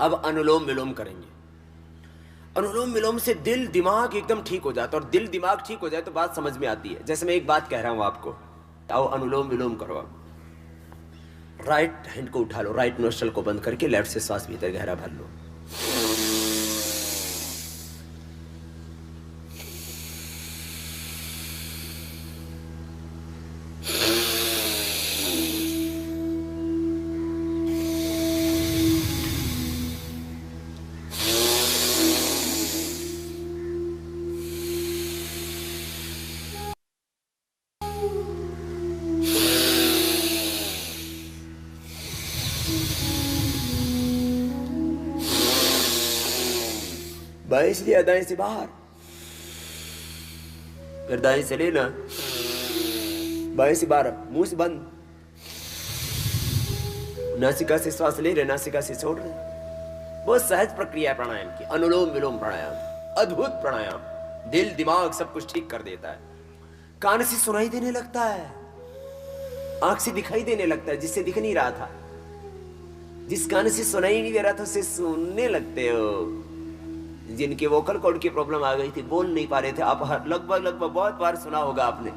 अब अनुलोम विलोम करेंगे। अनुलोम विलोम से दिल दिमाग एकदम ठीक हो जाता है, और दिल दिमाग ठीक हो जाए तो बात समझ में आती है। जैसे मैं एक बात कह रहा हूं आपको, आओ अनुलोम विलोम करो। आप राइट हैंड को उठा लो, राइट नोस्ट्रल को बंद करके लेफ्ट से सांस भीतर गहरा भर लो। बाएं से लिया, दाएं से बाहर, फिर दाएं से लेना, बाएं से बाहर, मुंह से बंद, नासिका से श्वास ले रहे, नासिका से छोड़ रहे। बहुत सहज प्रक्रिया है प्राणायाम की, अनुलोम विलोम प्राणायाम, अद्भुत प्राणायाम। दिल दिमाग सब कुछ ठीक कर देता है। कान से सुनाई देने लगता है, आंख से दिखाई देने लगता है, जिससे दिख नहीं रहा था। जिस कान से सुनाई नहीं दे रहा था उससे सुनने लगते हो। जिनके वोकल कॉर्ड की प्रॉब्लम आ गई थी, बोल नहीं पा रहे थे, आप लगभग बहुत बार सुना होगा आपने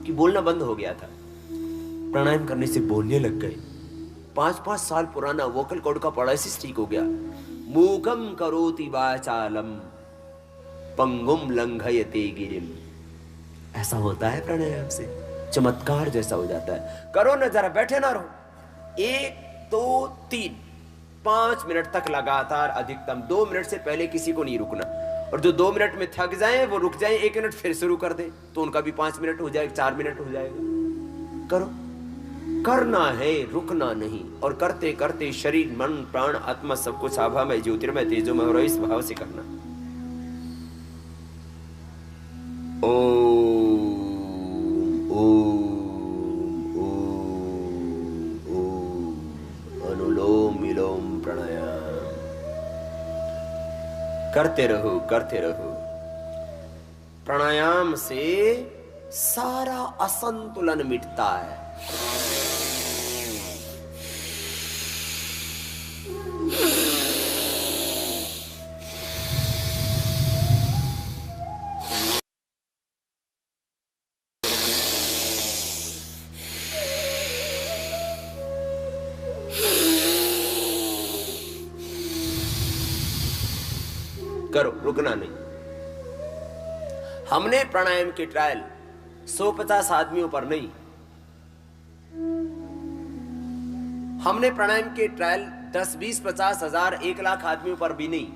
कि बोलना बंद हो गया था, प्राणायाम करने से बोलने लग गए। 5-5 साल पुराना वोकल कॉर्ड का पैरालिसिस ठीक हो गया। मूकम करोति वाचालम पंगुम लंघयते गिरिम। ऐसा होता है प्राणायाम से, चमत्कार जैसा हो जाता है। करो ना जरा, बैठे ना रहो। 1 2 3 5 मिनट तक लगातार, अधिकतम 2 मिनट से पहले किसी को नहीं रुकना। और जो 2 मिनट में थक जाए वो रुक जाए, 1 मिनट फिर शुरू कर दे तो उनका भी 5 मिनट हो जाएगा, 4 मिनट हो जाएगा। करो, करना है, रुकना नहीं। और करते करते शरीर मन प्राण आत्मा सब कुछ आभामय ज्योतिर्मय तेजोमय हो रहा है, इस भाव से करना। ओम ओम ओम ओम। अनुलोम विलोम प्राणायाम करते रहो, करते रहो। प्राणायाम से सारा असंतुलन मिटता है। करो, रुकना नहीं। हमने प्राणायाम के ट्रायल 150 आदमियों पर नहीं, हमने प्राणायाम के ट्रायल 10, 20, 50 हजार, 1 लाख आदमियों पर भी नहीं।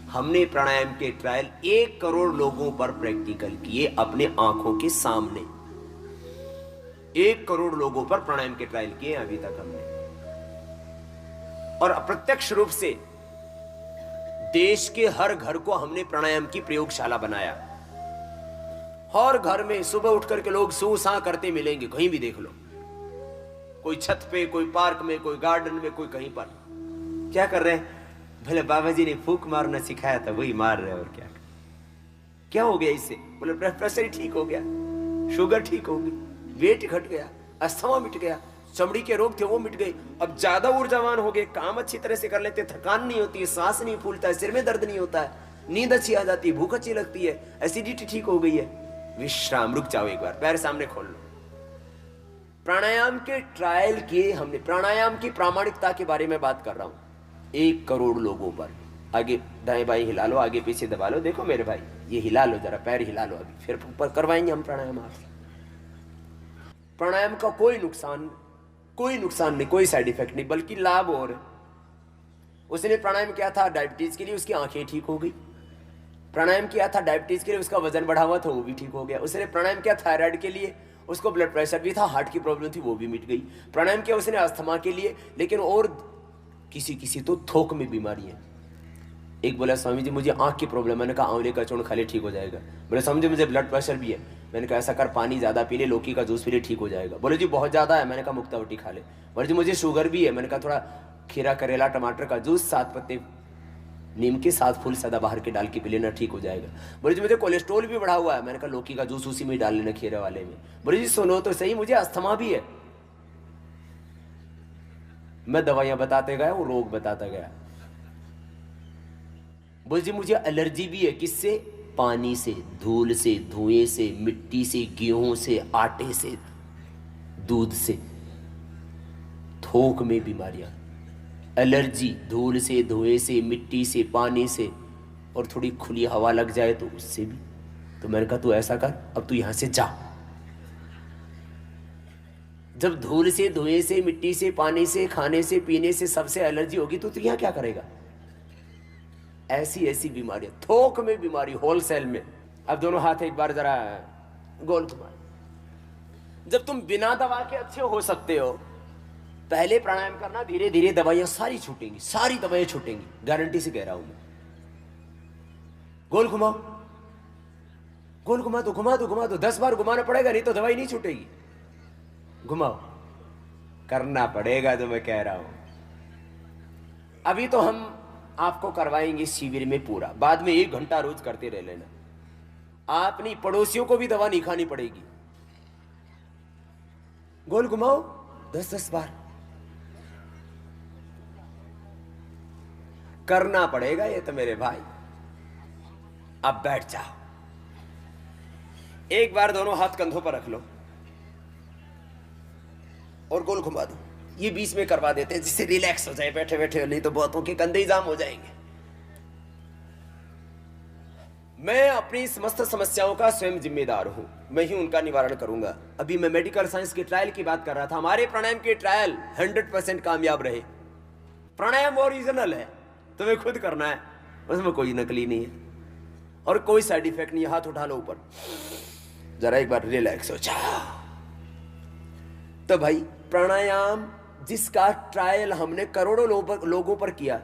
हमने प्राणायाम के ट्रायल 1 करोड़ लोगों पर प्रैक्टिकल किए, अपने आंखों के सामने। 1 करोड़ लोगों पर प्राणायाम के ट्रायल किए अभी तक हमने, और अप्रत्यक्ष रूप से देश के हर घर को हमने प्राणायाम की प्रयोगशाला बनाया। हर घर में सुबह उठकर के लोग सू सा करते मिलेंगे, कहीं भी देख लो, कोई छत पे, कोई पार्क में, कोई गार्डन में, कोई कहीं पर। क्या कर रहे हैं? भले बाबा जी ने फूंक मारना सिखाया था वही मार रहे हैं, और क्या क्या हो गया इससे? बोले प्रेशर ठीक हो गया, शुगर ठीक हो गई, वेट घट गया, अस्थमा मिट गया, चमड़ी के रोग थे वो मिट गए, अब ज्यादा ऊर्जावान हो गए, काम अच्छी तरह से कर लेते, थकान नहीं होती है, सांस नहीं फूलता है, सिर में दर्द नहीं होता है, नींद अच्छी आ जाती है, भूख अच्छी लगती है, एसिडिटी ठीक हो गई है। विश्राम, रुक जाओ एक बार, पैर सामने खोल लो। प्राणायाम के ट्रायल किए हमने, प्राणायाम की प्रामाणिकता के बारे में बात कर रहा हूं। 1 करोड़ लोगों पर, आगे दाएं बाएं हिला लो, आगे पीछे दबा लो, देखो मेरे भाई ये हिला लो जरा, पैर हिला लो, अभी फिर ऊपर करवाएंगे हम प्राणायाम आपसे। प्राणायाम का कोई नुकसान नहीं, कोई साइड इफेक्ट नहीं, बल्कि लाभ और है। उसने प्राणायाम किया था डायबिटीज के लिए, उसकी आंखें ठीक हो गई। प्राणायाम किया था डायबिटीज के लिए, उसका वजन बढ़ा हुआ था वो भी ठीक हो गया। उसने प्राणायाम किया थायराइड के लिए, उसको ब्लड प्रेशर भी था, हार्ट की प्रॉब्लम थी, वो भी मिट गई। प्राणायाम किया उसने अस्थमा के लिए, लेकिन और किसी तो थोक में बीमारी है। एक बोला स्वामी जी मुझे आंख की प्रॉब्लम, मैंने कहा आंवले का चूर्ण खा ले ठीक हो जाएगा। बोले स्वामी जी मुझे ब्लड प्रेशर भी है, मैंने कहा ऐसा कर पानी ज्यादा पी ले, लौकी का जूस पी ले ठीक हो जाएगा। बोले जी बहुत ज्यादा है, मैंने कहा मुक्तावटी खा ले। बोले जी मुझे शुगर भी है, मैंने कहा थोड़ा खीरा करेला टमाटर का जूस, 7 पत्ते नीम के, 7 फूल सदाबहार के डाल के पी लेना ठीक हो जाएगा। बोले जी मुझे कोलेस्ट्रॉल भी बढ़ा हुआ है, मैंने कहा लौकी का जूस उसी में डाल लेना खीरे वाले में। बोले जी सुनो तो सही, मुझे अस्थमा भी है। मैं दवाइयां बताते गया, वो रोग बताता गया। बोले मुझे एलर्जी भी है। किससे? पानी से, धूल से, धुएं से, मिट्टी से, गेहूं से, आटे से, दूध से। थोक में बीमारियां, एलर्जी धूल से, धुएं से, मिट्टी से, पानी से, और थोड़ी खुली हवा लग जाए तो उससे भी। तो मैंने कहा तू ऐसा कर, अब तू यहां से जा। जब धूल से, धुएं से, मिट्टी से, पानी से, खाने से, पीने से, सबसे एलर्जी होगी तो यहां क्या करेगा? ऐसी ऐसी बीमारियां, थोक में बीमारी, होलसेल में। अब दोनों हाथ एक बार जरा गोल घुमा। जब तुम बिना दवा के अच्छे हो सकते हो, पहले प्राणायाम करना, धीरे धीरे दवाइयां सारी छूटेंगी, सारी दवाइयां छूटेंगी, गारंटी से कह रहा हूं मैं। गोल घुमाओ, गोल घुमा दो, घुमा दो, घुमा दो, 10 बार घुमाना पड़ेगा, नहीं तो दवाई नहीं छूटेगी। घुमाओ, करना पड़ेगा जो मैं कह रहा हूं। अभी तो हम आपको करवाएंगे शिविर में पूरा, बाद में 1 घंटा रोज करते रह लेना। आप नहीं, पड़ोसियों को भी दवा नहीं खानी पड़ेगी। गोल घुमाओ 10-10 बार, करना पड़ेगा ये तो मेरे भाई। अब बैठ जाओ, एक बार दोनों हाथ कंधों पर रख लो और गोल घुमा दो। ये बीच में करवा देते हैं जिससे रिलैक्स हो जाए बैठे बैठे, नहीं तो बहुतों के कंधे ही जाम हो जाएंगे। मैं अपनी समस्त समस्याओं का स्वयं जिम्मेदार हूं, मैं ही उनका निवारण करूंगा। अभी मैं मेडिकल साइंस के ट्रायल की बात कर रहा था। हमारे प्राणायाम के ट्रायल 100% कामयाब रहे। प्राणायाम ओरिजिनल है, तुम्हें खुद करना है, उसमें कोई नकली नहीं है और कोई साइड इफेक्ट नहीं है। हाथ उठा लो ऊपर, जरा एक बार रिलैक्स हो जाओ। तो भाई प्राणायाम जिसका ट्रायल हमने करोड़ों लोगों पर किया,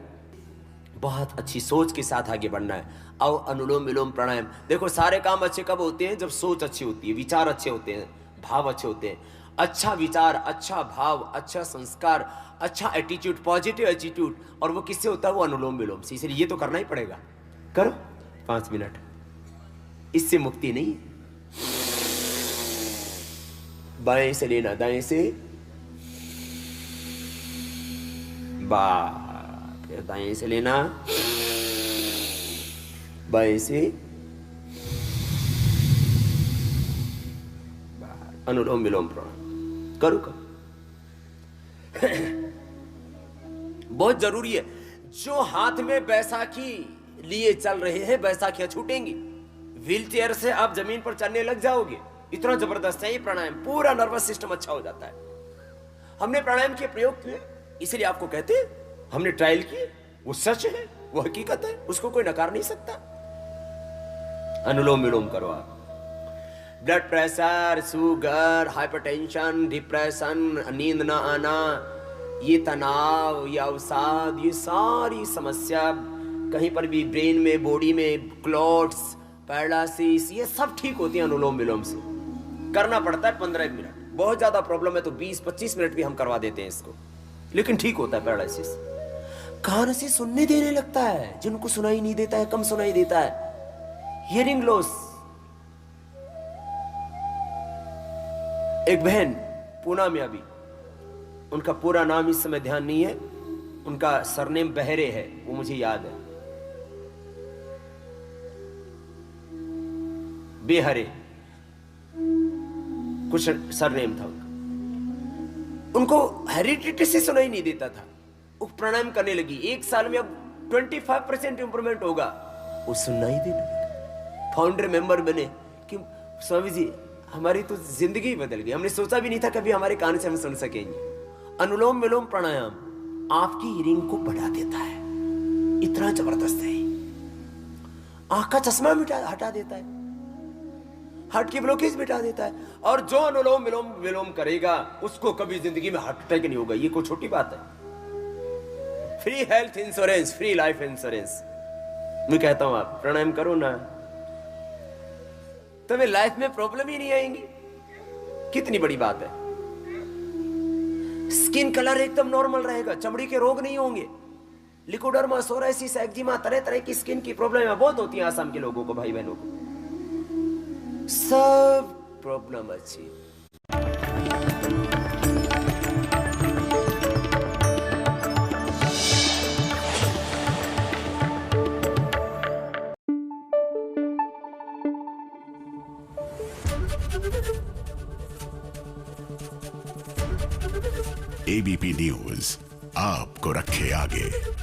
बहुत अच्छी सोच के साथ आगे बढ़ना है। आओ अनुलोम विलोम प्राणायाम। देखो सारे काम अच्छे कब होते हैं? जब सोच अच्छी होती है, विचार अच्छे होते हैं, भाव अच्छे होते हैं। अच्छा विचार, अच्छा भाव, अच्छा संस्कार, अच्छा एटीट्यूड, पॉजिटिव एटीट्यूड, और वो किससे होता है? वो अनुलोम विलोम से। इसलिए ये तो करना ही पड़ेगा। करो 5 मिनट, इससे मुक्ति नहीं है। बाएं से लेना, दाएं से, फिर दाएं से लेना, बाएं से, अनुलोम विलोम प्राणायाम करो करो। बहुत जरूरी है। जो हाथ में बैसाखी लिए चल रहे हैं, बैसाखियां छूटेंगी। व्हील चेयर से आप जमीन पर चलने लग जाओगे, इतना जबरदस्त है ये प्राणायाम। पूरा नर्वस सिस्टम अच्छा हो जाता है। हमने प्राणायाम के प्रयोग किए, इसलिए आपको कहते हैं हमने ट्रायल किए, वो सच है, वो हकीकत है, उसको कोई नकार नहीं सकता। अनुलोम विलोम करो आप। Blood pressure, sugar, hypertension, depression, नींद ना आना, ये तनाव, ये अवसाद, ये सारी समस्या, कहीं पर भी ब्रेन में, बॉडी में क्लॉट्स, पैरालिसिस, ये सब ठीक होती है अनुलोम विलोम से। करना पड़ता है 15 मिनट, बहुत ज्यादा प्रॉब्लम है तो 20-25 मिनट भी हम करवा देते हैं इसको, लेकिन ठीक होता है पैरालिसिस। कान से सुनने देने लगता है, जिनको सुनाई नहीं देता है, कम सुनाई देता है। Hearing loss. एक बहन पूना में, अभी उनका पूरा नाम इस समय ध्यान नहीं है, उनका सरनेम बहरे है, वो मुझे याद है, बेहरे कुछ सरनेम था उनका। उनको हेरिडिटी से सुनाई नहीं देता था, वो प्राणायाम करने लगी। 1 साल में अब 25% इंप्रूवमेंट होगा, वो सुनाई देने लगा। फाउंडर मेंबर बने कि स्वामी जी हमारी तो जिंदगी बदल गई, हमने सोचा भी नहीं था कभी हमारे कान से हम सुन सकेंगे। अनुलोम विलोम प्राणायाम आपकी हियरिंग को बढ़ा देता है, इतना जबरदस्त है। आंख का चश्मा हटा देता है, हार्ट की ब्लॉकेज मिटा देता है। और जो अनुलोम विलोम करेगा उसको कभी जिंदगी में हार्ट अटैक नहीं होगा। ये कोई छोटी बात है। Free health insurance, free life insurance. मैं कहता हूं आप प्राणायाम करो ना, तुम्हें लाइफ में प्रॉब्लम ही नहीं आएंगी। कितनी बड़ी बात है। स्किन कलर एकदम नॉर्मल रहेगा, चमड़ी के रोग नहीं होंगे। लिकोडर्मा, सोरायसिस, एक्जिमा, तरह तरह की स्किन की प्रॉब्लम बहुत होती है आसाम के लोगों को, भाई बहनों को, सब प्रॉब्लम अच्छी। एबीपी न्यूज आपको रखे आगे।